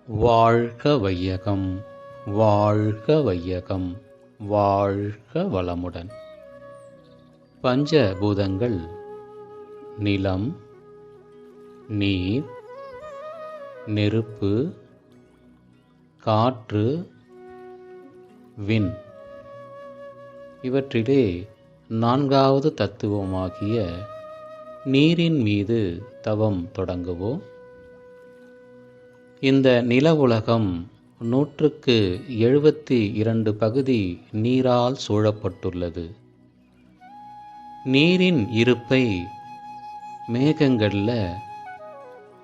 வாழ்க வையகம், வாழ்க வையகம், வாழ்க வளமுடன். பஞ்சபூதங்கள் நிலம், நீர், நெருப்பு, காற்று, விண். இவற்றிலே நான்காவது தத்துவமாகிய நீரின் மீது தவம் தொடங்குவோம். இந்த நில உலகம் 172 பகுதி நீரால் சூழப்பட்டுள்ளது. நீரின் இருப்பை மேகங்கள்ல,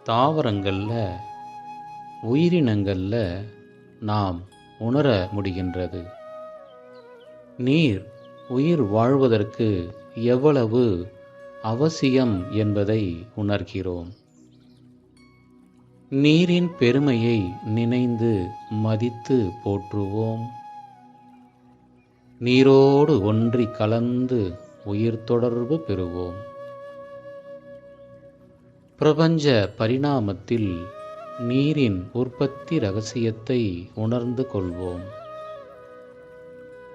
தாவரங்கள்ல, உயிரினங்கள்ல நாம் உணர முடிகின்றது. நீர் உயிர் வாழ்வதற்கு எவ்வளவு அவசியம் என்பதை உணர்கிறோம். நீரின் பெருமையை நினைந்து மதித்து போற்றுவோம். நீரோடு ஒன்றி கலந்து உயிர் தொடர்பு பெறுவோம். பிரபஞ்ச பரிணாமத்தில் நீரின் உற்பத்தி இரகசியத்தை உணர்ந்து கொள்வோம்.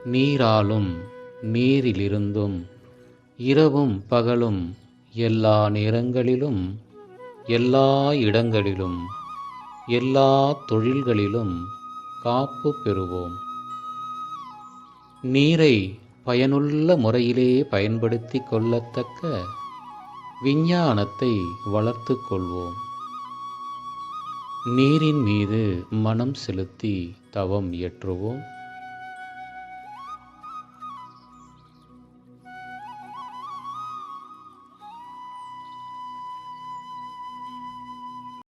நீராலும் நீரிலிருந்தும் இரவும் பகலும் எல்லா நேரங்களிலும் எல்லா இடங்களிலும் எல்லா தொழில்களிலும் காப்பு பெறுவோம். நீரை பயனுள்ள முறையிலே பயன்படுத்தி கொள்ளத்தக்க விஞ்ஞானத்தை வளர்த்து கொள்வோம். நீரின் மீது மனம் செலுத்தி தவம் இயற்றுவோம்.